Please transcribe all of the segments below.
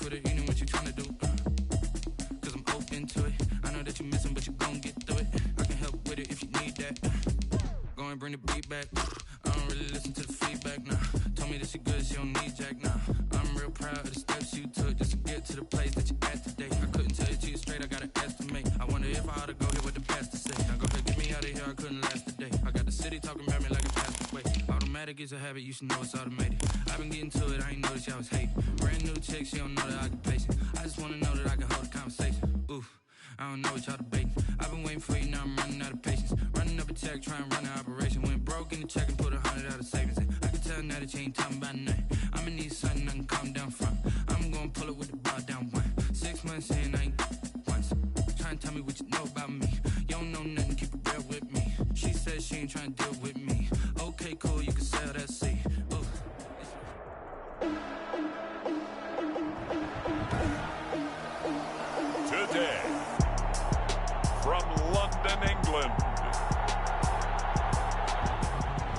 with it, you know what you tryna do. Cause I'm open to it. I know that you're missing, but you gon' get through it. I can help with it if you need that. Go and bring the beat back. I don't really listen to the feedback, nah. Told me that she good, she don't need jack, nah. I'm real proud of the steps you took just to get to the place that you at today. I couldn't tell you to you straight, I gotta estimate. I wonder if I ought to go here with the best to say. Now go ahead, get me out of here, I couldn't last today. I got the city talking about me like a passed away. Automatic is a habit, you should know it's automated. I've been getting to it, I ain't noticed y'all was hating. Brand new chick, she don't know that I can patient. I just wanna know that I can hold a conversation. Oof, I don't know what y'all debating. I've been waiting for you, now I'm running out of patience. Running up a check, trying to run an operation. Went broke in the check and put 100 out of savings in. I can tell now that you ain't talking about nothing. I'ma need something I can calm down from. I'm gonna pull it with the bar down one. 6 months in, I ain't once. Trying to tell me what you know about me. You don't know nothing, keep it real with me. She said she ain't trying to deal with me. Okay, cool, you can sell that seat. Ooh. Today, from London, England,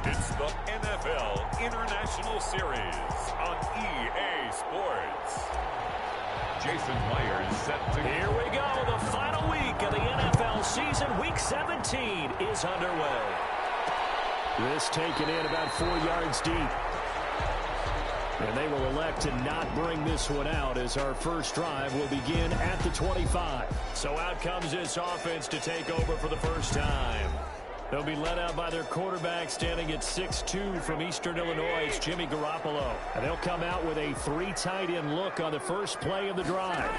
it's the NFL International Series on EA Sports. Jason Myers set to... Here we go. The final week of the NFL season. Week 17 is underway. This taken in about 4 yards deep. And they will elect to not bring this one out as our first drive will begin at the 25. So out comes this offense to take over for the first time. They'll be led out by their quarterback standing at 6'2" from Eastern Illinois. It's Jimmy Garoppolo. And they'll come out with a 3 tight end look on the first play of the drive.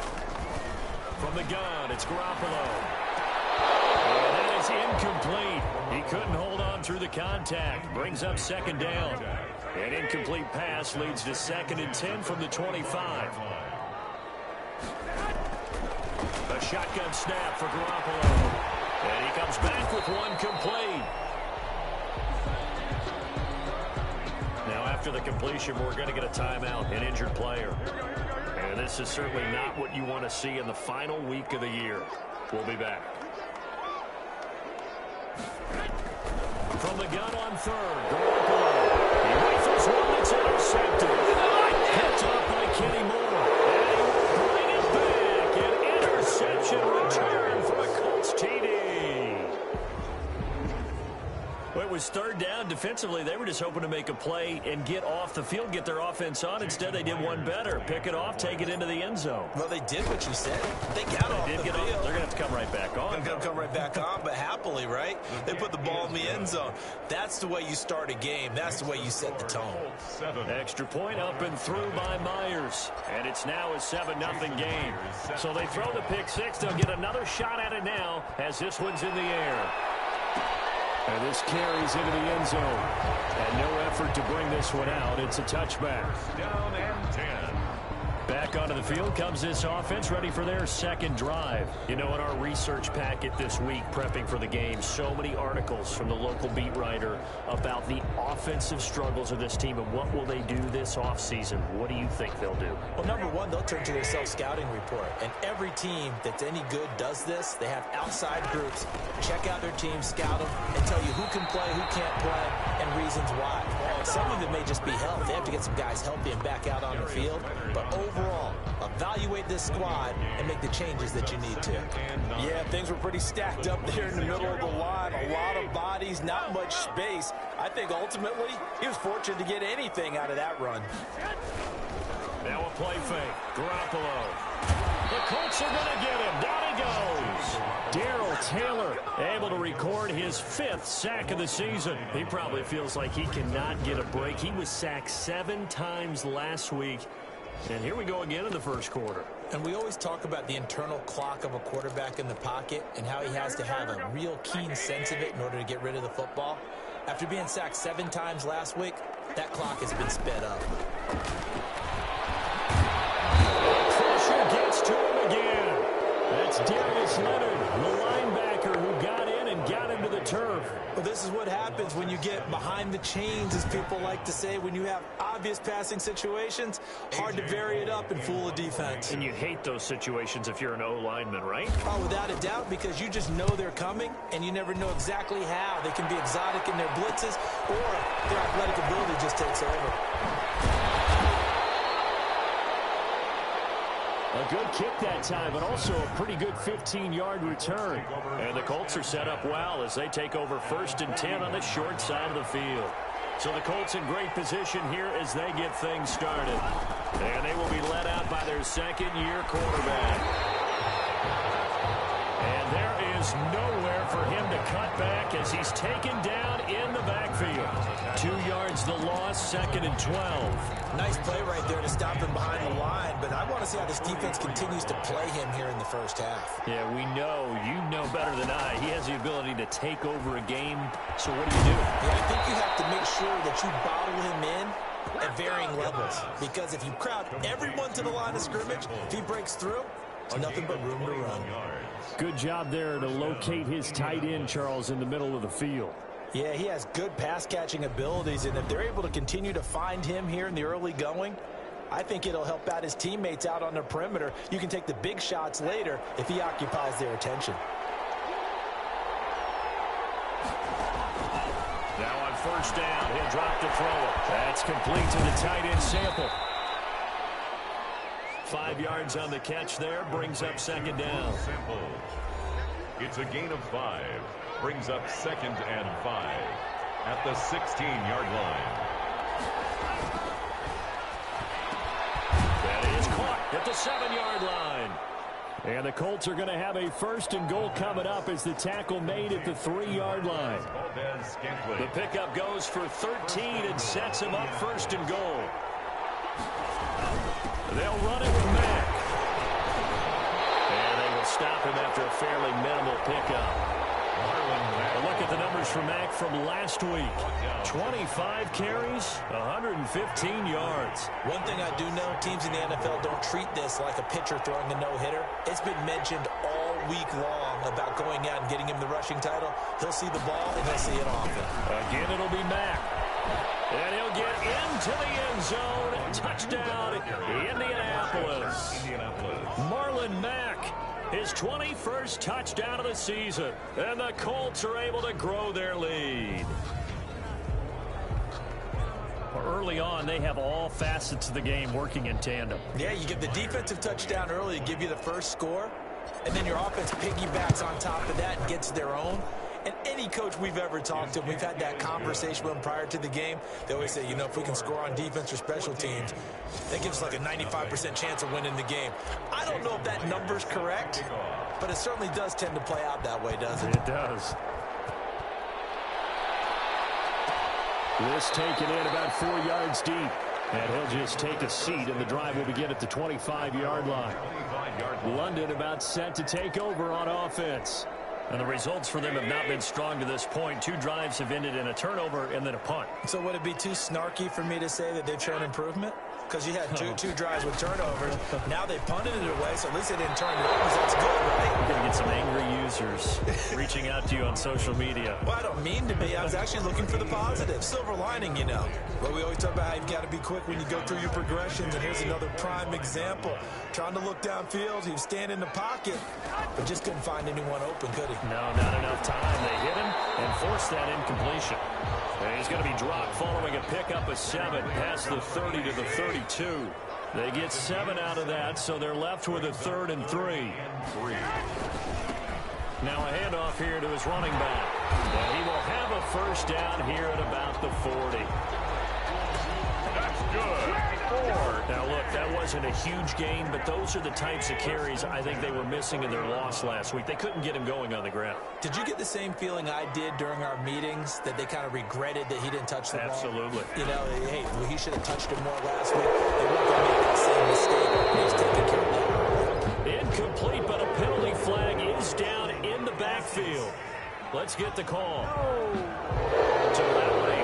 From the gun, it's Garoppolo. And that is incomplete. He couldn't hold on through the contact. Brings up second down. An incomplete pass leads to 2nd and 10 from the 25. A shotgun snap for Garoppolo. And he comes back with one complete. Now after the completion, we're going to get a timeout, an injured player. And this is certainly not what you want to see in the final week of the year. We'll be back. From the gun on third, Garoppolo. He rifles one that's intercepted. Picked up by Kenny Moore. And he will bring it back. An interception return for a Colts TD. Well, it was third down. Defensively, they were just hoping to make a play and get off the field, get their offense on. Instead, they did one better. Pick it off, take it into the end zone. Well, they did what you said. They got off the field. They're going to have to come right back on. They're going to come right back on, but happily, right? They put the ball in the end zone. That's the way you start a game. That's the way you set the tone. Extra point up and through by Myers. And it's now a 7-0 game. So they throw the pick six. They'll get another shot at it now as this one's in the air. And this carries into the end zone. And no effort to bring this one out. It's a touchback. Down and 10. Back onto the field comes this offense, ready for their second drive. You know, in our research packet this week, prepping for the game, so many articles from the local beat writer about the offensive struggles of this team and what will they do this offseason. What do you think they'll do? Well, number one, they'll turn to their self-scouting report. And every team that's any good does this. They have outside groups. Check out their team, scout them, and tell you who can play, who can't play, and reasons why. Some of it may just be health. They have to get some guys healthy and back out on the field. But overall, evaluate this squad and make the changes that you need to. Yeah, things were pretty stacked up there in the middle of the line. A lot of bodies, not much space. I think ultimately he was fortunate to get anything out of that run. Now a play fake. Garoppolo. The Colts are going to get him. Down he goes. Darrell Taylor able to record his 5th sack of the season. He probably feels like he cannot get a break. He was sacked 7 times last week. And here we go again in the first quarter. And we always talk about the internal clock of a quarterback in the pocket and how he has to have a real keen sense of it in order to get rid of the football. After being sacked 7 times last week, that clock has been sped up. Pressure gets to him again. That's Darius Leonard, the linebacker who got in and got into the turf. Well, this is what happens when you get behind the chains, as people like to say. When you have obvious passing situations, hard to vary it up and fool a defense. And you hate those situations if you're an O-lineman, right? Oh, without a doubt, because you just know they're coming, and you never know exactly how. They can be exotic in their blitzes, or their athletic ability just takes over. A good kick that time, but also a pretty good 15-yard return. And the Colts are set up well as they take over 1st and 10 on the short side of the field. So the Colts in great position here as they get things started. And they will be led out by their second-year quarterback. And there is nowhere for him to cut back as he's taken down in the backfield. 2 yards the loss, 2nd and 12. Nice play right there to stop him behind the line, but I want to see how this defense continues to play him here in the first half. Yeah, we know. You know better than I. He has the ability to take over a game. So what do you do? Yeah, I think you have to make sure that you bottle him in at varying levels. Because if you crowd everyone to the line of scrimmage, if he breaks through, there's nothing but room to run. Good job there to locate his tight end, Charles, in the middle of the field. Yeah, he has good pass-catching abilities, and if they're able to continue to find him here in the early going, I think it'll help out his teammates out on the perimeter. You can take the big shots later if he occupies their attention. Now on 1st down, he'll drop to throw it. That's complete to the tight end Sample. 5 yards on the catch there, brings up 2nd down. It's a gain of 5. Brings up 2nd and 5 at the 16-yard line. That is caught at the 7-yard line. And the Colts are going to have a 1st and goal coming up as the tackle made at the 3-yard line. The pickup goes for 13 and sets him up 1st and goal. They'll run it with Mack. And they will stop him after a fairly minimal pickup. A look at the numbers for Mack from last week. 25 carries, 115 yards. One thing I do know, teams in the NFL don't treat this like a pitcher throwing a no-hitter. It's been mentioned all week long about going out and getting him the rushing title. He'll see the ball, and he'll see it often. Again, it'll be Mack. And he'll get into the end zone. Touchdown, Indianapolis. Marlon Mack, his 21st touchdown of the season. And the Colts are able to grow their lead. Early on, they have all facets of the game working in tandem. Yeah, you get the defensive touchdown early to give you the first score, and then your offense piggybacks on top of that and gets their own. And any coach we've ever talked to, we've had that conversation with them prior to the game. They always say, you know, if we can score on defense or special teams, that gives us like a 95% chance of winning the game. I don't know if that number's correct, but it certainly does tend to play out that way, doesn't it? It does. This taken in about 4 yards deep. And he'll just take a seat, and the drive will begin at the 25-yard line. London about set to take over on offense. And the results for them have not been strong to this point. 2 drives have ended in a turnover and then a punt. So would it be too snarky for me to say that they've shown improvement? Because you had two drives with turnovers. Now they punted it away, so at least they didn't turn it over. So that's good, right? You're going to get some angry users reaching out to you on social media. Well, I don't mean to be. I was actually looking for the positive. Silver lining, you know. But we always talk about how you've got to be quick when you go through your progressions. And here's another prime example. Trying to look downfield. He was standing in the pocket, but just couldn't find anyone open, could he? No, not enough time. They hit him and forced that incompletion. And he's going to be dropped following a pickup of 7 past the 30 to the 32. They get 7 out of that, so they're left with a 3rd and 3. Now a handoff here to his running back. And he will have a first down here at about the 40. That's good. 4. Now, look, that wasn't a huge gain, but those are the types of carries I think they were missing in their loss last week. They couldn't get him going on the ground. Did you get the same feeling I did during our meetings, that they kind of regretted that he didn't touch the ball? Absolutely. You know, hey, well, he should have touched it more last week. They weren't going to make that same mistake. He's taking care of that. Incomplete, but a penalty flag is down in the backfield. Let's get the call. To Valley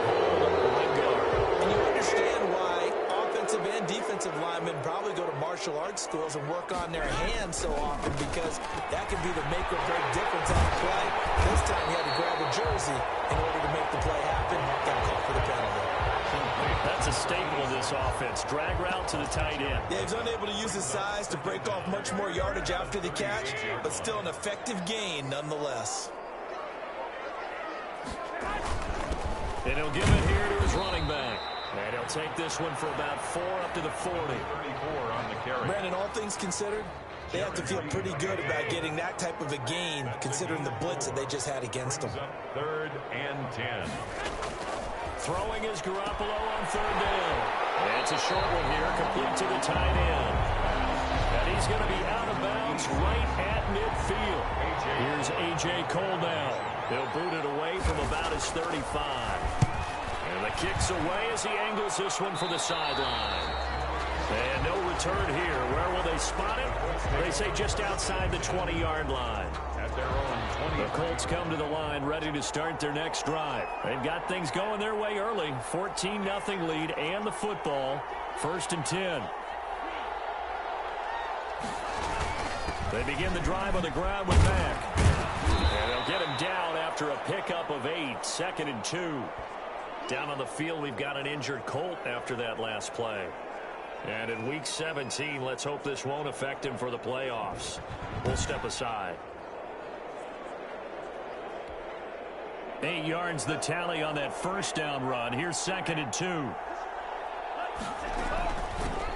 Lingard. And you understand why offensive and defensive linemen probably go to martial arts schools and work on their hands so often, because that can be the make or break difference on the play. This time he had to grab a jersey in order to make the play happen. Got called for the penalty. That's a staple of this offense. Drag route to the tight end. Yeah, he's unable to use his size to break off much more yardage after the catch, but still an effective gain nonetheless. And he'll give it here to his running back. And They'll take this one for about 4 up to the 40. 34 on the carry. Brandon, all things considered, they have to feel pretty good about getting that type of a gain, considering the blitz that they just had against them. 3rd and 10. Throwing is Garoppolo on 3rd down. And it's a short one here, complete to the tight end. And he's going to be out of bounds right at midfield. Here's A.J. Cole now. He'll boot it away from about his 35. And the kick's away as he angles this one for the sideline. And no return here. Where will they spot it? They say just outside the 20-yard line. At their own 20. The Colts come to the line ready to start their next drive. They've got things going their way early. 14-0 lead and the football. 1st and 10. They begin the drive on the ground with Mack. And they'll get him down after a pickup of 8. 2nd and 2. Down on the field, we've got an injured Colt after that last play. And in Week 17, let's hope this won't affect him for the playoffs. We'll step aside. 8 yards the tally on that 1st down run. Here's 2nd and 2.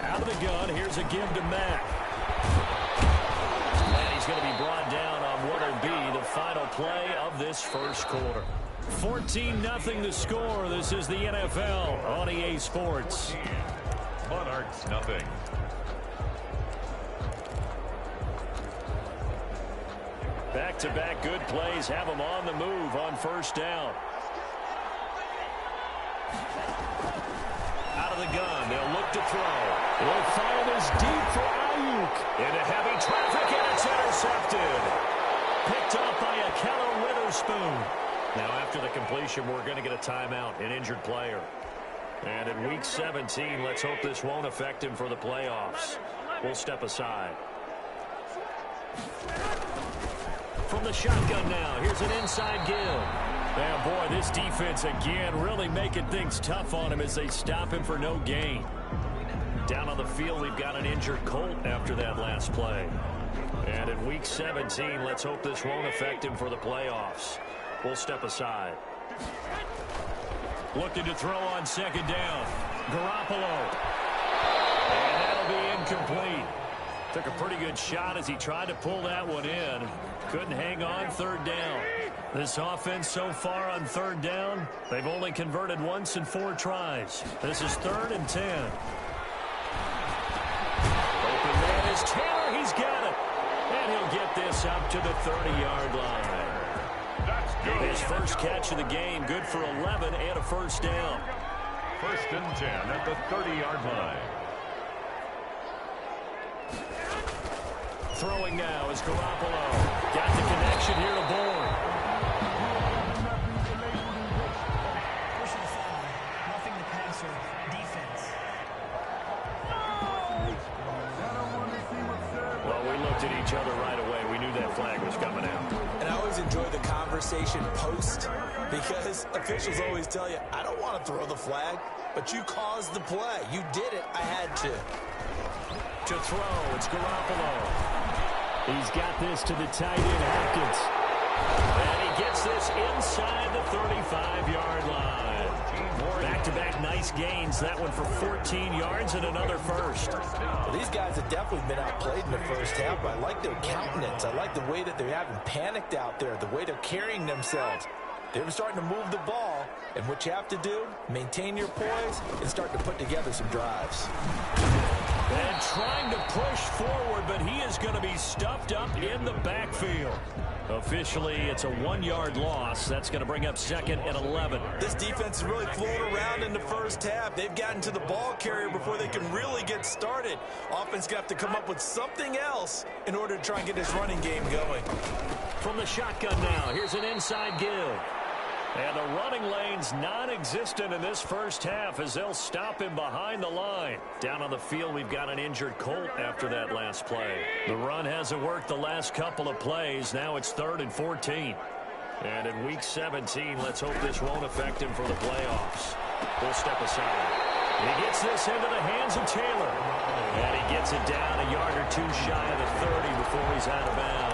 Out of the gun, here's a give to Mack. And he's going to be brought down on what will be the final play of this 1st quarter. 14-0 the score. This is the NFL on EA Sports. Monarchs nothing. Back-to-back good plays have them on the move on 1st down. Out of the gun, they'll look to throw. They'll fire this deep for Ayuk. Into heavy traffic, and it's intercepted. Picked up by Akello Witherspoon. Now after the completion, we're going to get a timeout, an injured player. And in Week 17, let's hope this won't affect him for the playoffs. We'll step aside. From the shotgun now, here's an inside give. And boy, this defense again really making things tough on him as they stop him for no gain. Down on the field, we've got an injured Colt after that last play. And in Week 17, let's hope this won't affect him for the playoffs. We'll step aside. Looking to throw on 2nd down. Garoppolo. And that'll be incomplete. Took a pretty good shot as he tried to pull that one in. Couldn't hang on 3rd down. This offense so far on 3rd down, they've only converted once in 4 tries. This is 3rd and 10. Open man is Taylor. He's got it. And he'll get this up to the 30-yard line. His first catch of the game, good for 11 and a 1st down. 1st and 10 at the 30-yard line. Throwing now is Garoppolo. Got the connection here to Bourne. Nothing to pass or defense. Well, we looked at each other right away. We knew that flag was coming out. And I always enjoy the conversation post because officials always tell you, I don't want to throw the flag, but you caused the play. You did it. I had to. To throw, it's Garoppolo. He's got this to the tight end, Hopkins. And he gets this inside the 35-yard line. Back-to-back nice gains. That one for 14 yards and another 1st. Well, these guys have definitely been outplayed in the 1st half, but I like their countenance. I like the way that they haven't panicked out there, the way they're carrying themselves. They're starting to move the ball, and what you have to do, maintain your poise and start to put together some drives. And trying to push forward, but he is going to be stuffed up in the backfield. Officially, it's a 1-yard loss. That's going to bring up 2nd and 11. This defense is really floating around in the 1st half. They've gotten to the ball carrier before they can really get started. Offense going to have to come up with something else in order to try and get this running game going. From the shotgun now, here's an inside give. And the running lane's non-existent in this 1st half as they'll stop him behind the line. Down on the field, we've got an injured Colt after that last play. The run hasn't worked the last couple of plays. Now it's 3rd and 14. And in Week 17, let's hope this won't affect him for the playoffs. We'll step aside. He gets this into the hands of Taylor. And he gets it down a yard or 2 shy of the 30 before he's out of bounds.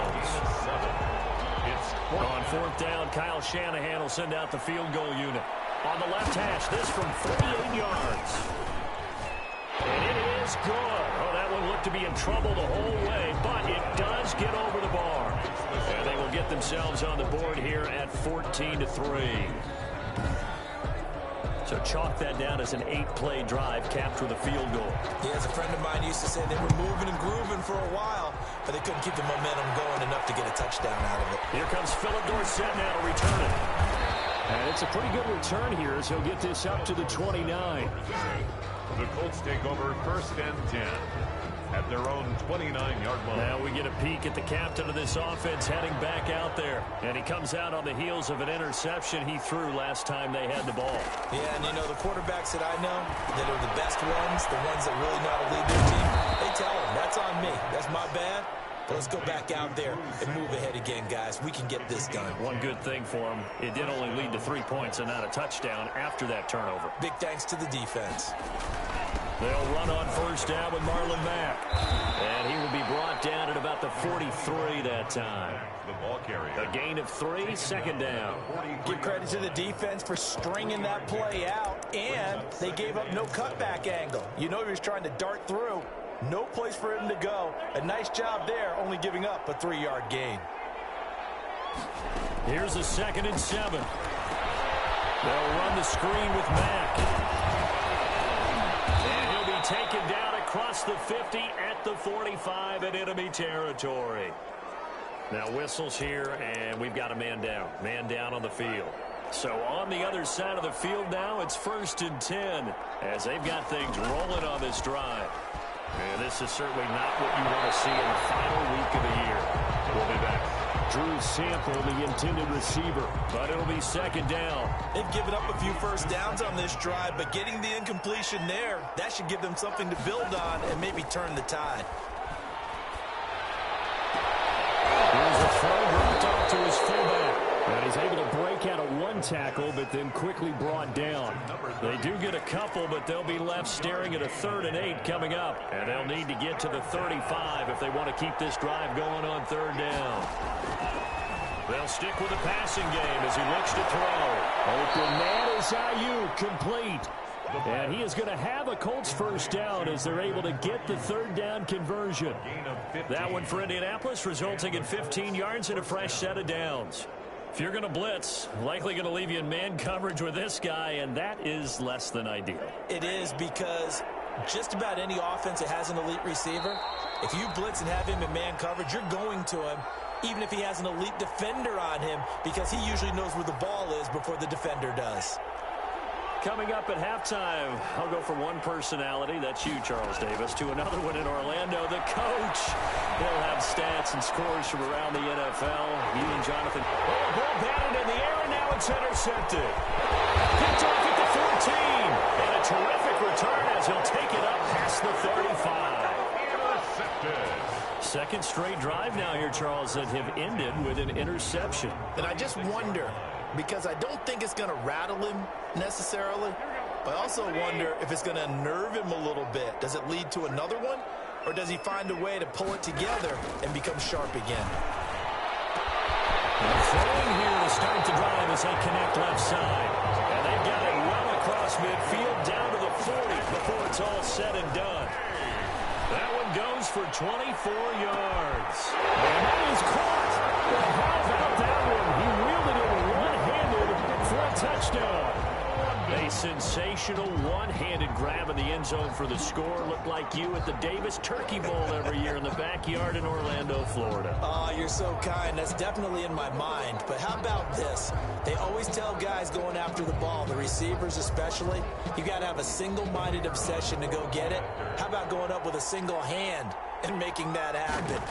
On 4th down, Kyle Shanahan will send out the field goal unit. On the left hash, this from 48 yards. is good. Oh, that one looked to be in trouble the whole way, but it does get over the bar. And they will get themselves on the board here at 14-3. So chalk that down as an 8-play drive capped with a field goal. Yeah, as a friend of mine used to say, they were moving and grooving for a while, but they couldn't keep the momentum going enough to get a touchdown out of it. Here comes Philip Dorsett now to return it. And it's a pretty good return here as he'll get this up to the 29. The Colts take over 1st and 10 at their own 29-yard line. Now we get a peek at the captain of this offense heading back out there. And he comes out on the heels of an interception he threw last time they had the ball. Yeah, and you know, the quarterbacks that I know that are the best ones, the ones that really know how to lead their team, they tell them, that's on me. That's my bad. But let's go back out there and move ahead again, guys. We can get this done. One good thing for him, it did only lead to 3 points and not a touchdown after that turnover. Big thanks to the defense. They'll run on 1st down with Marlon Mack. And he will be brought down at about the 43 that time. The ball carrier. A gain of 3, 2nd down. Give credit to the defense for stringing that play out, and they gave up no cutback angle. You know he was trying to dart through. No place for him to go. A nice job there, only giving up a 3-yard gain. Here's a 2nd and 7. They'll run the screen with Mack. And he'll be taken down across the 50 at the 45 in enemy territory. Now whistles here, and we've got a man down. Man down on the field. So on the other side of the field now, it's 1st and 10 as they've got things rolling on this drive. And this is certainly not what you want to see in the final week of the year. We'll be back. Drew Sample, the intended receiver, but it'll be 2nd down. They've given up a few 1st downs on this drive, but getting the incompletion there, that should give them something to build on and maybe turn the tide. Here's a throw dropped off to his fullback. And he's able to break out of 1 tackle, but then quickly brought down. They do get a couple, but they'll be left staring at a 3rd and 8 coming up. And they'll need to get to the 35 if they want to keep this drive going on 3rd down. They'll stick with the passing game as he looks to throw. Open man is Ayuk, complete. And he is going to have a Colts 1st down as they're able to get the 3rd down conversion. That one for Indianapolis, resulting in 15 yards and a fresh set of downs. If you're going to blitz, likely going to leave you in man coverage with this guy, and that is less than ideal. It is, because just about any offense that has an elite receiver, if you blitz and have him in man coverage, you're going to him, even if he has an elite defender on him, because he usually knows where the ball is before the defender does. Coming up at halftime, I'll go from one personality, that's you, Charles Davis, to another one in Orlando, the coach. He'll have stats and scores from around the NFL. You and Jonathan. Oh, ball batted in the air, and now it's intercepted. Picked off at the 14. And a terrific return as he'll take it up past the 35. Second straight drive now here, Charles, that have ended with an interception. And I just wonder, because I don't think it's going to rattle him necessarily, but I also wonder if it's going to unnerve him a little bit. Does it lead to another one, or does he find a way to pull it together and become sharp again? And throwing here to start the drive as they connect left side. And they've got it well across midfield down to the 40 before it's all said and done. That one goes for 24 yards. And that is caught. Well, how about that one? He wielded it one-handed for a touchdown. A sensational one-handed grab in the end zone for the score. Looked like you at the Davis Turkey Bowl every year in the backyard in Orlando, Florida. Oh, you're so kind. That's definitely in my mind. But how about this? They always tell guys going after the ball, the receivers especially, you got to have a single-minded obsession to go get it. How about going up with a single hand and making that happen?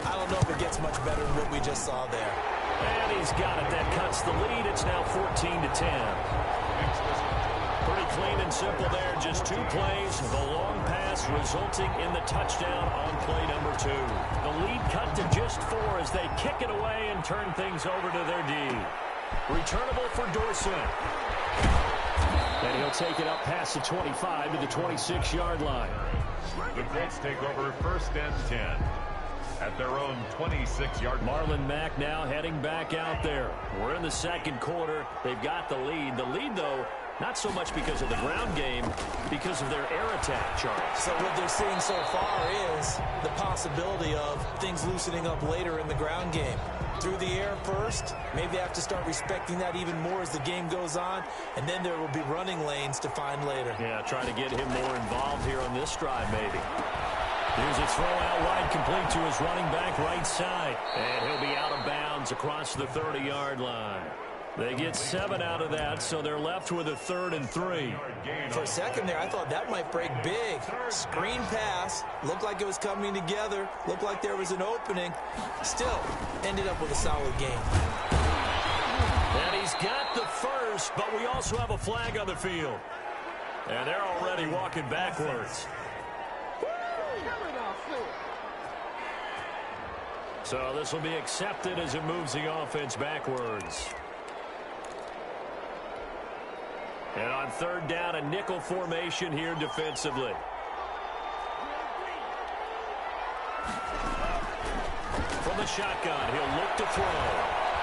I don't know if it gets much better than what we just saw there. And he's got it. That cuts the lead. It's now 14-10. Pretty clean and simple there. Just 2 plays. The long pass resulting in the touchdown on play number 2. The lead cut to just 4 as they kick it away and turn things over to their D. Returnable for Dorsett. And he'll take it up past the 25 to the 26-yard line. The Colts take over 1st and 10 at their own 26-yard line. Marlon Mack now heading back out there. We're in the second quarter. They've got the lead. The lead, though, Not so much because of the ground game, because of their air attack, Charles. So what they're seeing so far is the possibility of things loosening up later in the ground game. Through the air first, maybe they have to start respecting that even more as the game goes on, and then there will be running lanes to find later. Yeah, trying to get him more involved here on this drive, maybe. Here's a throw out wide, complete to his running back right side. And he'll be out of bounds across the 30-yard line. They get 7 out of that, so they're left with a 3rd and 3. For a second there, I thought that might break big. Screen pass. Looked like it was coming together. Looked like there was an opening. Still, ended up with a solid game. And he's got the first, but we also have a flag on the field. And they're already walking backwards. So this will be accepted as it moves the offense backwards. And on 3rd down, a nickel formation here defensively. From the shotgun, he'll look to throw.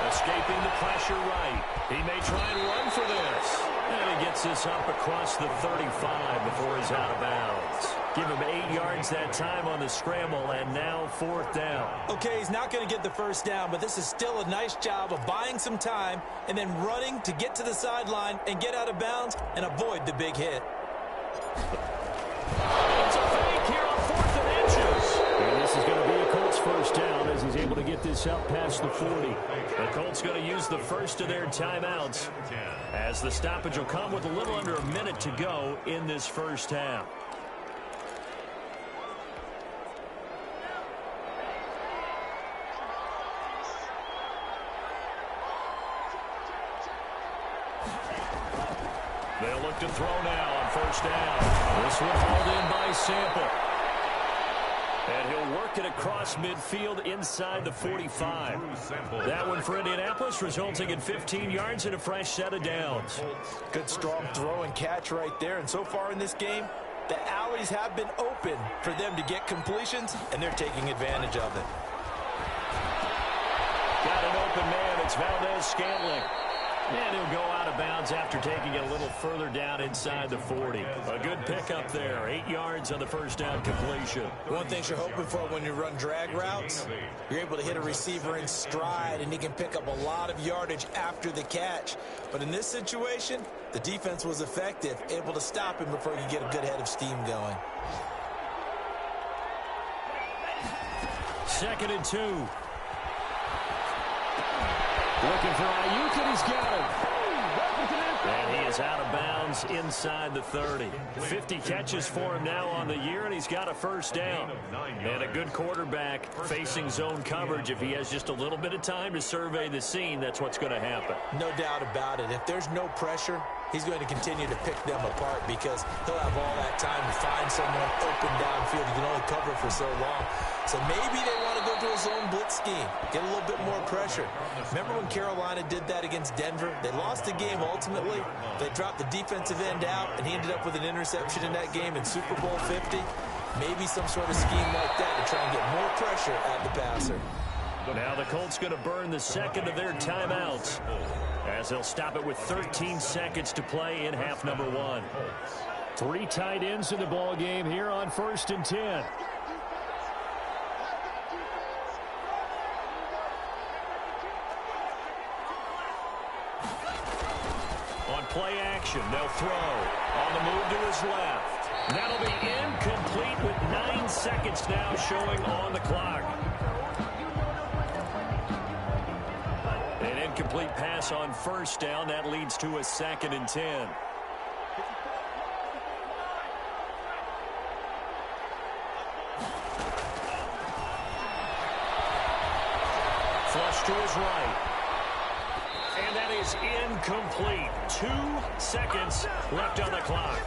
Escaping the pressure right. He may try and run for this. And he gets this up across the 35 before he's out of bounds. Give him 8 yards that time on the scramble, and now 4th down. Okay, he's not going to get the first down, but this is still a nice job of buying some time and then running to get to the sideline and get out of bounds and avoid the big hit. It's a fake here on 4th and inches. And this is going to be a Colts first down as he's able to get this up past the 40. The Colts going to use the first of their timeouts as the stoppage will come with a little under a minute to go in this first half. They'll look to throw now on 1st down. This one hauled in by Sample. And he'll work it across midfield inside the 45. That one for Indianapolis, resulting in 15 yards and a fresh set of downs. Good strong throw and catch right there. And so far in this game, the alleys have been open for them to get completions, and they're taking advantage of it. Got an open man. It's Valdez-Scantling. And he'll go out of bounds after taking it a little further down inside the 40. A good pickup there. 8 yards on the first down completion. One thing you're hoping for when you run drag routes, you're able to hit a receiver in stride, and he can pick up a lot of yardage after the catch. But in this situation, the defense was effective, able to stop him before he could get a good head of steam going. 2nd and 2. Looking for Ayuk, and he's got him. And he is out of bounds inside the 30. 50 catches for him now on the year, and he's got a first down. And a good quarterback facing zone coverage. If he has just a little bit of time to survey the scene, that's what's going to happen. No doubt about it. If there's no pressure, he's going to continue to pick them apart because he'll have all that time to find someone open downfield. You can only cover for so long. So maybe they want to go to a zone blitz scheme, get a little bit more pressure. Remember when Carolina did that against Denver? They lost the game ultimately. They dropped the defensive end out, and he ended up with an interception in that game in Super Bowl 50. Maybe some sort of scheme like that to try and get more pressure at the passer. Now the Colts going to burn the second of their timeouts as they'll stop it with 13 seconds to play in half number 1. 3 tight ends in the ball game here on 1st and 10. On play action, they'll throw. On the move to his left. That'll be incomplete with 9 seconds now showing on the clock. An incomplete pass on first down. That leads to a 2nd and 10. Flush to his right. And that is incomplete. 2 seconds left on the clock.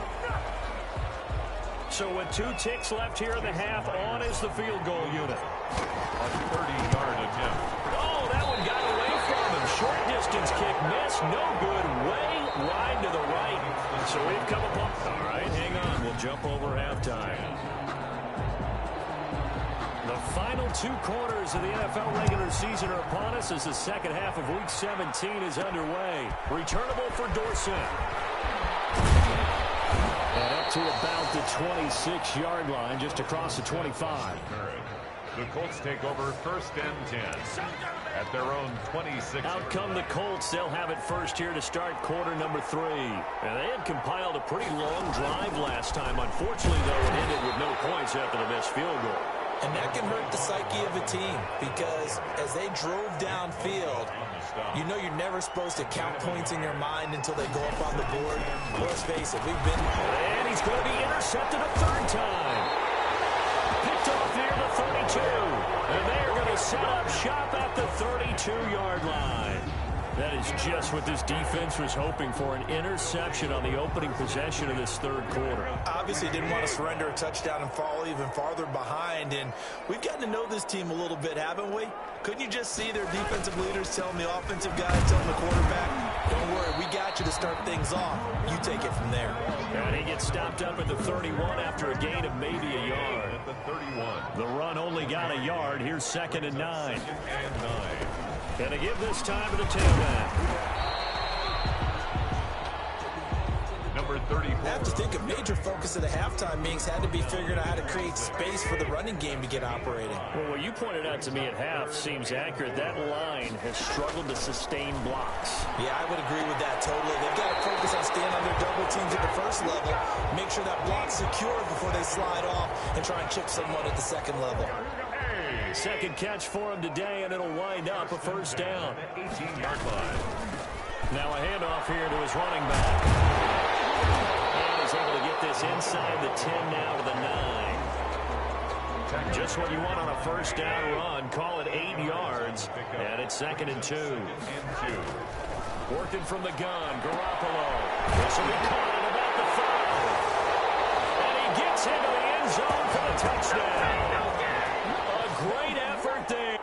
So with 2 ticks left here in the half, on is the field goal unit. A 30-yard attempt. Oh, that one got away from him. Short distance kick missed. No good. Way wide to the right. So we've come up. All right, hang on. We'll jump over halftime. The final 2 quarters of the NFL regular season are upon us as the second half of Week 17 is underway. Returnable for Dorsett. to about the 26-yard line, just across the 25. The Colts take over 1st and 10 at their own 26. Out come the Colts. They'll have it first here to start quarter number 3. And they had compiled a pretty long drive last time. Unfortunately, though, it ended with no points after the missed field goal. And that can hurt the psyche of a team because as they drove downfield, you know you're never supposed to count points in your mind until they go up on the board. Let's face it, we've been... And he's going to be intercepted a 3rd time. Picked off near the 32. And they're going to set up shop at the 32-yard line. That is just what this defense was hoping for, an interception on the opening possession of this 3rd quarter. Obviously didn't want to surrender a touchdown and fall even farther behind, and we've gotten to know this team a little bit, haven't we? Couldn't you just see their defensive leaders telling the offensive guys, telling the quarterback, don't worry, we got you to start things off. You take it from there. And he gets stopped up at the 31 after a gain of maybe a yard. At the 31. The run only got a yard. Here's 2nd and 9. Going to give this time to the tailback. Number 34. I have to think a major focus of the halftime meetings had to be figuring out how to create space for the running game to get operating. Well, what you pointed out to me at half seems accurate. That line has struggled to sustain blocks. Yeah, I would agree with that totally. They've got to focus on staying on their double teams at the 1st level, make sure that block's secure before they slide off and try and chip someone at the 2nd level. 2nd catch for him today, and it'll wind up a 1st down. 18-yard line. Now a handoff here to his running back. And he's able to get this inside the 10 now to the 9. Just what you want on a 1st down run. Call it 8 yards, and it's 2nd and 2. Working from the gun, Garoppolo. This will be caught at about the 5. And he gets into the end zone for the touchdown. Great effort there.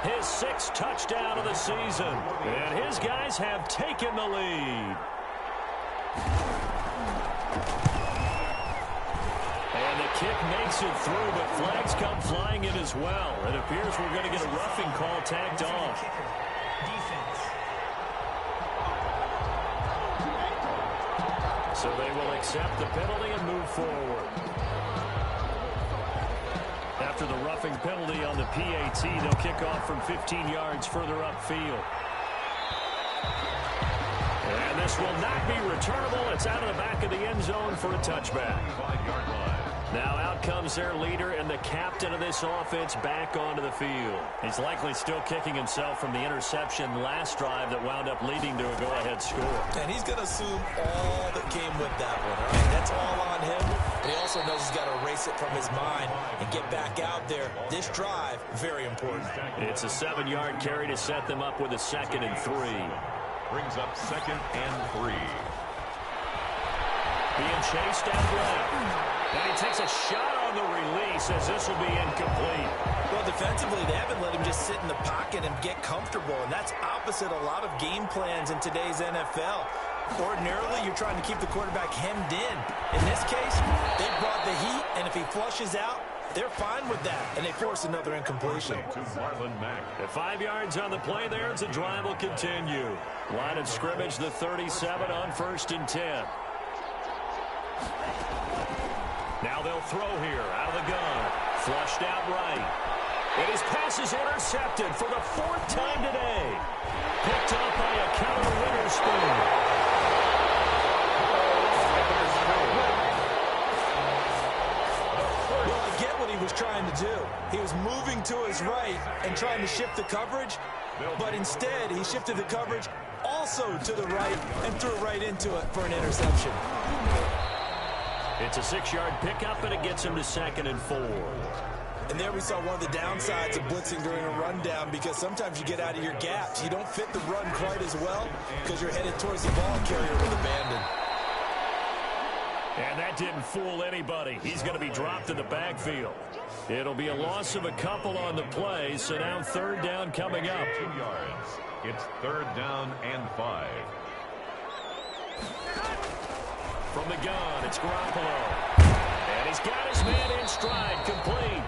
His 6th touchdown of the season. And his guys have taken the lead. And the kick makes it through, but flags come flying in as well. It appears we're going to get a roughing call tacked on. So they will accept the penalty and move forward. After the roughing penalty on the PAT, they'll kick off from 15 yards further upfield. And this will not be returnable. It's out of the back of the end zone for a touchback. 5-yard line. Now out comes their leader and the captain of this offense back onto the field. He's likely still kicking himself from the interception last drive that wound up leading to a go-ahead score. And he's going to assume all that came with that one. All right? That's all on him. But he also knows he's got to erase it from his mind and get back out there. This drive, very important. It's a 7-yard carry to set them up with a 2nd and 3. Brings up 2nd and 3. Being chased out left. And he takes a shot on the release as this will be incomplete. Well, defensively, they haven't let him just sit in the pocket and get comfortable, and that's opposite a lot of game plans in today's NFL. Ordinarily, you're trying to keep the quarterback hemmed in. In this case, they brought the heat, and if he flushes out, they're fine with that, and they force another incompletion. To Marlon Mack. At 5 yards on the play there, as the drive will continue. Line of scrimmage, the 37 on 1st and 10. Now they'll throw here out of the gun. Flushed out right. And his pass is intercepted for the 4th time today. Picked up by a Keller Witherspoon. Well, I get what he was trying to do. He was moving to his right and trying to shift the coverage, but instead he shifted the coverage also to the right and threw it right into it for an interception. It's a 6-yard pickup, and it gets him to 2nd and 4. And there we saw one of the downsides of blitzing during a rundown, because sometimes you get out of your gaps. You don't fit the run quite as well because you're headed towards the ball carrier with abandon. And that didn't fool anybody. He's going to be dropped in the backfield. It'll be a loss of a couple on the play, so now third down coming up. 2 yards. It's third down and 5. From the gun, it's Garoppolo. And he's got his man in stride, complete.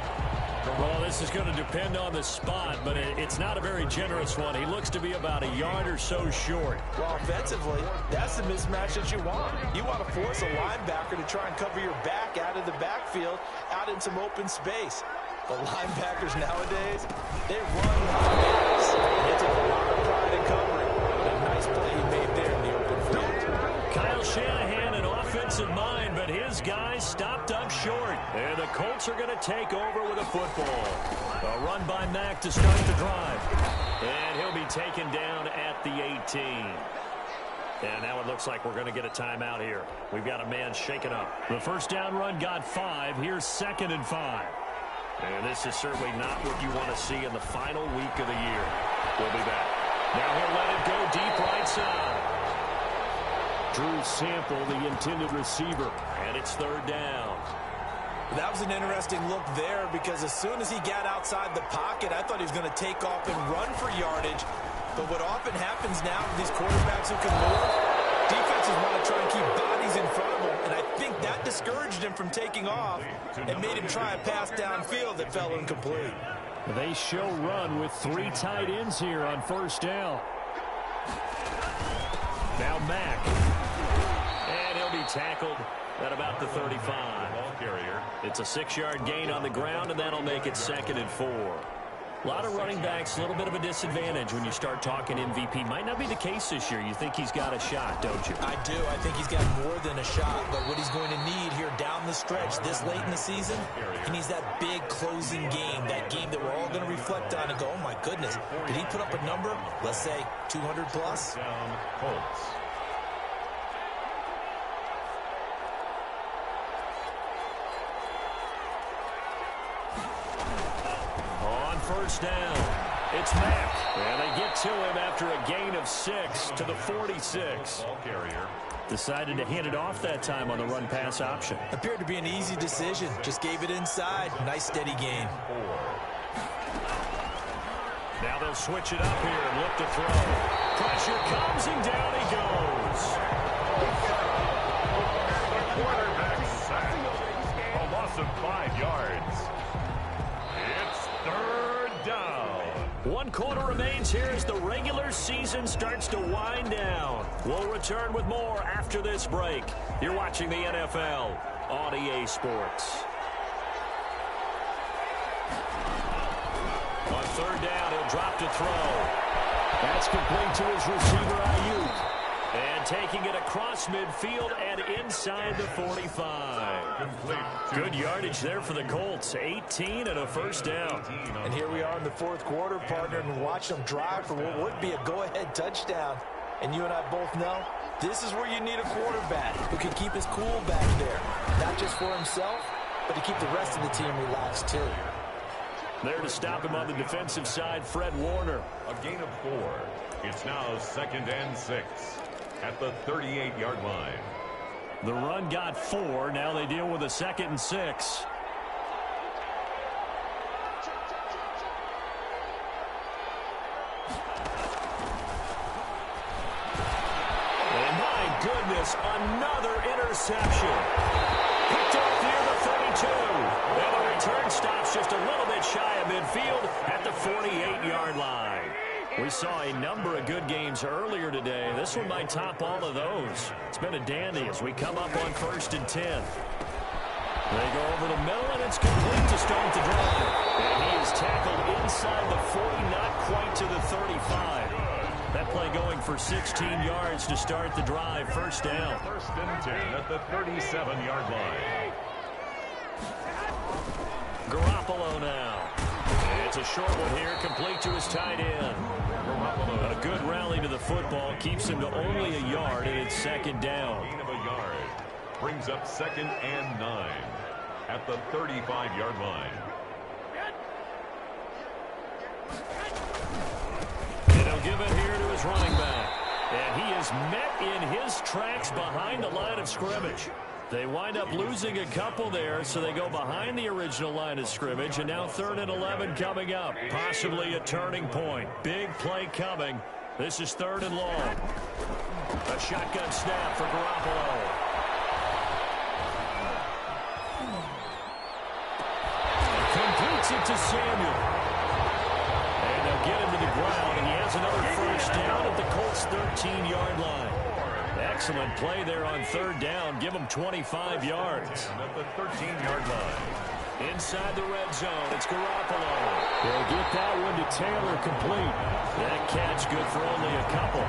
Well, this is going to depend on the spot, but it's not a very generous one. He looks to be about a yard or so short. Well, offensively, that's the mismatch that you want. You want to force a linebacker to try and cover your back out of the backfield, out in some open space. The linebackers nowadays, they run like backs. They take a lot of pride in covering. A nice play he made there in the open field. Kyle Shanahan, an offensive mind, but his guys stopped up short. And the Colts are going to take over with a football. A run by Mack to start the drive. And he'll be taken down at the 18. And now it looks like we're going to get a timeout here. We've got a man shaken up. The first down run got 5. Here's 2nd and 5. And this is certainly not what you want to see in the final week of the year. We'll be back. Now he'll let it go deep right side. Drew Sample, the intended receiver, and it's third down. That was an interesting look there because as soon as he got outside the pocket, I thought he was going to take off and run for yardage. But what often happens now with these quarterbacks who can move, defenses want to try and keep bodies in front of them, and I think that discouraged him from taking off and made him try a pass downfield that fell incomplete. They show run with 3 tight ends here on first down. Now Mack. And he'll be tackled at about the 35. Ball carrier. It's a 6-yard gain on the ground, and that'll make it 2nd and 4. A lot of running backs, a little bit of a disadvantage when you start talking MVP. Might not be the case this year. You think he's got a shot, don't you? I do. I think he's got more than a shot. But what he's going to need here down the stretch this late in the season, he needs that big closing game, that game that we're all going to reflect on and go, oh, my goodness, did he put up a number, let's say, 200 plus? Down Colts. First down. It's Mack. And they get to him after a gain of 6 to the 46. Ball carrier. Decided to hand it off that time on the run-pass option. Appeared to be an easy decision. Just gave it inside. Nice, steady game. 4. Now they'll switch it up here and look to throw. Pressure comes and down he goes. The quarterback sack. A loss of 5 yards. It's third down. 1 quarter remains here as the regular season starts to wind down. We'll return with more after this break. You're watching the NFL on EA Sports. On third down, he'll drop to throw. That's complete to his receiver, Ayuk. And taking it across midfield and inside the 45. Complete. Good yardage there for the Colts. 18 and a first down. And here we are in the 4th quarter, partner, and watch them drive for what would be a go-ahead touchdown. And you and I both know this is where you need a quarterback who can keep his cool back there. Not just for himself, but to keep the rest of the team relaxed too. There to stop him on the defensive side, Fred Warner. A gain of 4. It's now 2nd and 6 at the 38-yard line. The run got 4. Now they deal with a 2nd and 6. And my goodness, another interception. Picked off near the 32. And the return stops just a little bit shy of midfield at the 48-yard line. We saw a number of good games earlier today. This one might top all of those. It's been a dandy as we come up on 1st and 10. They go over the middle, and it's complete to start the drive. And he is tackled inside the 40, not quite to the 35. That play going for 16 yards to start the drive. First down. 1st and 10 at the 37-yard line. Garoppolo now. And it's a short one here, complete to his tight end. A good rally to the football keeps him to only a yard, and it's 2nd down. Gain of a yard brings up 2nd and 9 at the 35-yard line. And he'll give it here to his running back. And he is met in his tracks behind the line of scrimmage. They wind up losing a couple there, so they go behind the original line of scrimmage, and now 3rd and 11 coming up. Possibly a turning point. Big play coming. This is 3rd and long. A shotgun snap for Garoppolo. Completes it to Samuel. And they'll get him to the ground, and he has another first down at the Colts' 13-yard line. Excellent play there on 3rd down. Give them 25 yards. At the 13-yard line. Inside the red zone, it's Garoppolo. They'll get that one to Taylor complete. That catch good for only a couple.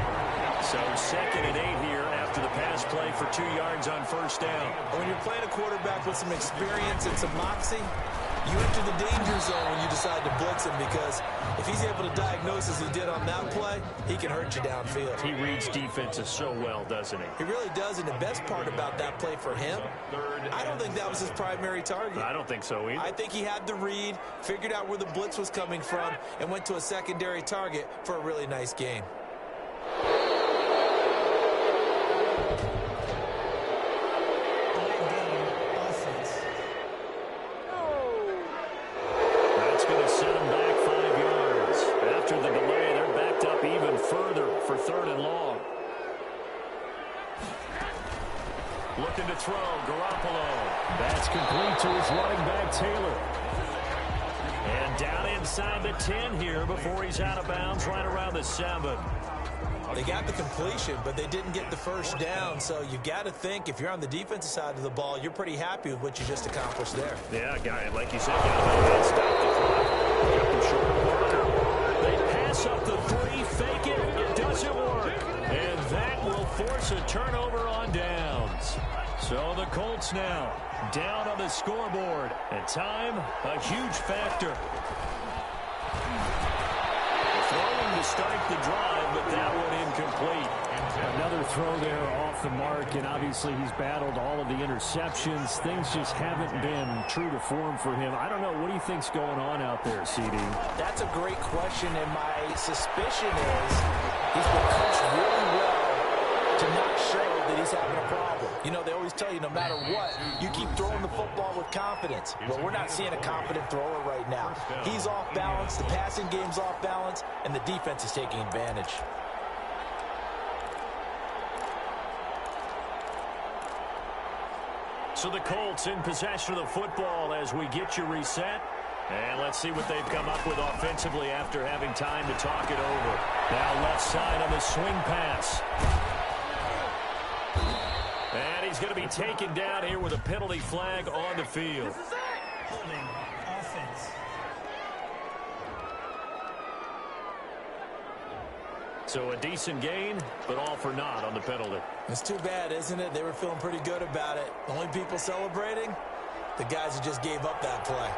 So 2nd and 8 here after the pass play for 2 yards on 1st down. When you're playing a quarterback with some experience and some moxie, you enter the danger zone when you decide to blitz him, because if he's able to diagnose as he did on that play, he can hurt you downfield. He reads defenses so well, doesn't he? He really does, and the best part about that play for him, I don't think that was his primary target. I don't think so either. I think he had the read, figured out where the blitz was coming from, and went to a secondary target for a really nice gain. That's going to set them back 5 yards. After the delay, they're backed up even further for 3rd and long. Looking to throw, Garoppolo. That's complete to his running back, Taylor. And down inside the 10 here before he's out of bounds, right around the 7. They got the completion, but they didn't get the first down. So you've got to think, if you're on the defensive side of the ball, you're pretty happy with what you just accomplished there. Yeah, guy, like you said, got stop the clock. Kept him short. They pass up the 3, fake it. It doesn't work. And that will force a turnover on downs. So the Colts now down on the scoreboard. And time, a huge factor. Throwing to start the drive, but that one incomplete. Another throw there off the mark, and obviously he's battled all of the interceptions. Things just haven't been true to form for him. I don't know. What do you think's going on out there, CD? That's a great question, and my suspicion is he's been coached really well to not show that he's having a problem. You know, they always tell you no matter what, you keep throwing the football with confidence. Well, we're not seeing a confident thrower right now. He's off balance, the passing game's off balance, and the defense is taking advantage. So the Colts in possession of the football as we get you reset. And let's see what they've come up with offensively after having time to talk it over. Now left side on the swing pass. And he's going to be taken down here with a penalty flag on the field. Holding offense. So a decent gain, but all for naught on the penalty. It's too bad, isn't it? They were feeling pretty good about it. The only people celebrating, the guys who just gave up that play.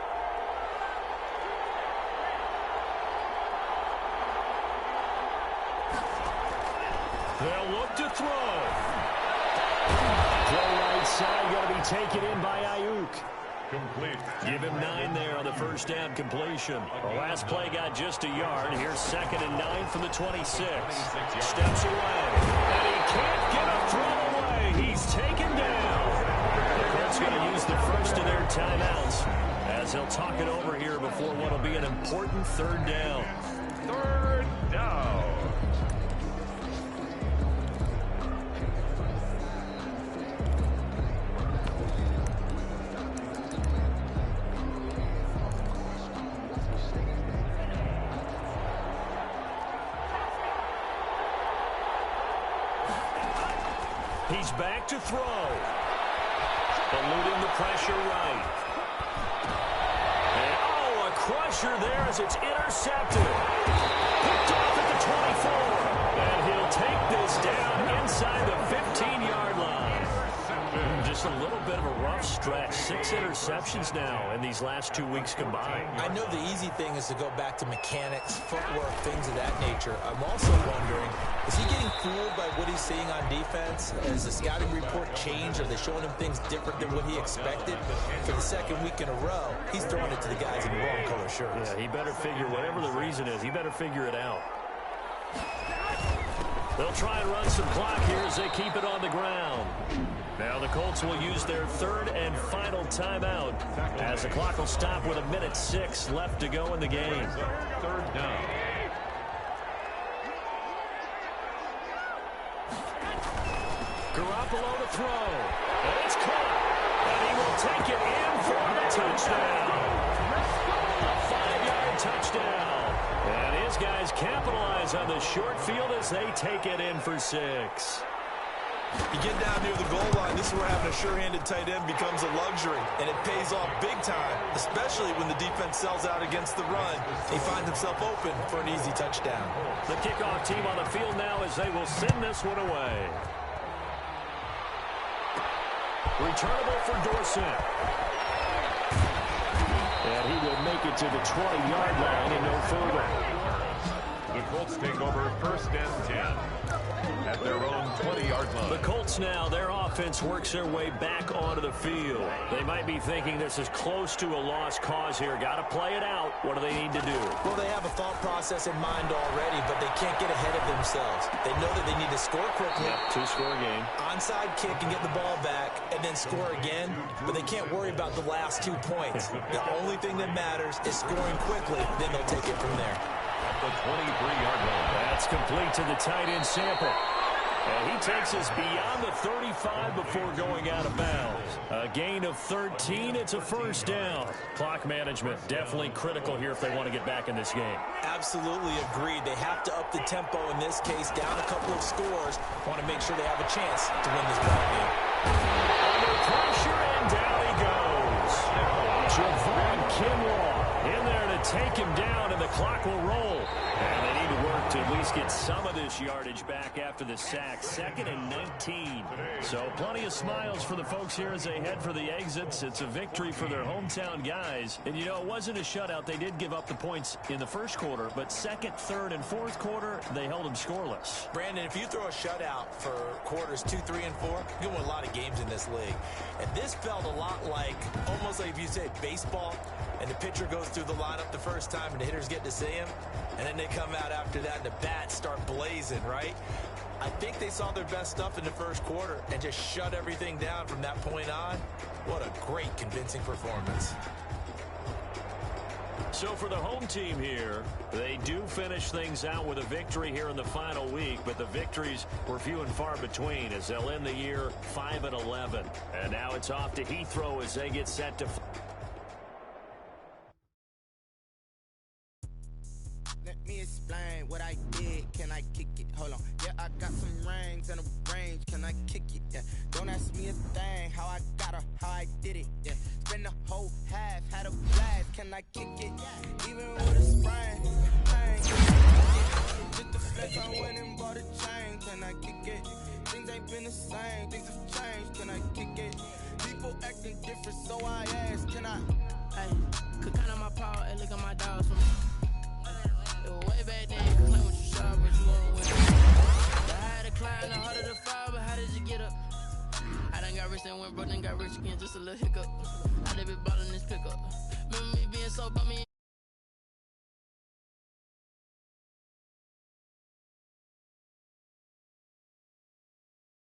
They'll look to throw. Throw right side, going to be taken in by Ayuk. Complete. Give him 9 there on the first down completion. The last play got just a yard. Here's 2nd and 9 from the 26. Steps away. And he can't get a throw away. He's taken down. The Colts going to use the first of their timeouts as they'll talk it over here before what will be an important 3rd down. 3rd down. He's back to throw. Eluding the pressure right. And, oh, a crusher there as it's intercepted. Picked off at the 24. And he'll take this down inside the 15-yard line. Just a little bit of a rough stretch. 6 interceptions now in these last 2 weeks combined. I know the easy thing is to go back to mechanics, footwork, things of that nature. I'm also wondering, is he getting fooled by what he's seeing on defense? Has the scouting report changed? Are they showing him things different than what he expected? For the 2nd week in a row, he's throwing it to the guys in the wrong color shirts. Yeah, he better figure, whatever the reason is, he better figure it out. They'll try and run some clock here as they keep it on the ground. Now the Colts will use their third and final timeout as the clock will stop with 1:06 left to go in the game. Third down. Garoppolo to throw. And it's caught. And he will take it in for the touchdown. A 5-yard touchdown. And his guys capitalize on the short field as they take it in for 6. You get down near the goal line, this is where having a sure-handed tight end becomes a luxury, and it pays off big time, especially when the defense sells out against the run. He finds himself open for an easy touchdown. The kickoff team on the field now as they will send this one away. Returnable for Dorsett. And he will make it to the 20-yard line and no further. The Colts take over first and 10 at their own 20-yard line. The Colts now, their offense works their way back onto the field. They might be thinking this is close to a lost cause here. Got to play it out. What do they need to do? Well, they have a thought process in mind already, but they can't get ahead of themselves. They know that they need to score quickly. Yep, 2-score game. Onside kick and get the ball back and then score again, but they can't worry about the last 2 points. The only thing that matters is scoring quickly, then they'll take it from there. At the 23-yard line. That's complete to the tight end Sample. And he takes us beyond the 35 before going out of bounds. A gain of 13. It's a first down. Clock management definitely critical here if they want to get back in this game. Absolutely agreed. They have to up the tempo in this case, down a couple of scores. Want to make sure they have a chance to win this ball game. Under pressure, and down he goes. Javon Kinlaw in there to take him down, and the clock will roll. And they need to work to at least get some of this yardage back after the sack. 2nd and 19. So plenty of smiles for the folks here as they head for the exits. It's a victory for their hometown guys. And, you know, it wasn't a shutout. They did give up the points in the first quarter, but second, third, and fourth quarter, they held them scoreless. Brandon, if you throw a shutout for quarters 2, 3, and 4, you win a lot of games in this league. And this felt a lot like, almost like if you say baseball, and the pitcher goes through the lineup the first time and the hitters get to see him, and then they come out after that and the bats start blazing, right? I think they saw their best stuff in the first quarter and just shut everything down from that point on. What a great, convincing performance. So for the home team here, they do finish things out with a victory here in the final week, but the victories were few and far between as they'll end the year 5-11. And now it's off to Heathrow as they get set to... Let me explain what I did. Can I kick it? Hold on. Yeah, I got some rings and a range. Can I kick it? Yeah. Don't ask me a thing. How I got her, how I did it. Yeah. Spend the whole half, had a blast. Can I kick it? Even with a sprain. Just the flex, I went and bought a chain. Can I kick it? Things ain't been the same. Things have changed. Can I kick it? People acting different, so I ask. Can I? Hey, could count on my power and look at my dogs for me. Way back then, you claim what you saw, but you won't win. I had to climb the harder to fall, but how did you get up? I done got rich and went broke, then got rich again, just a little hiccup. I done been ballin' this pickup. Remember me being so bummy.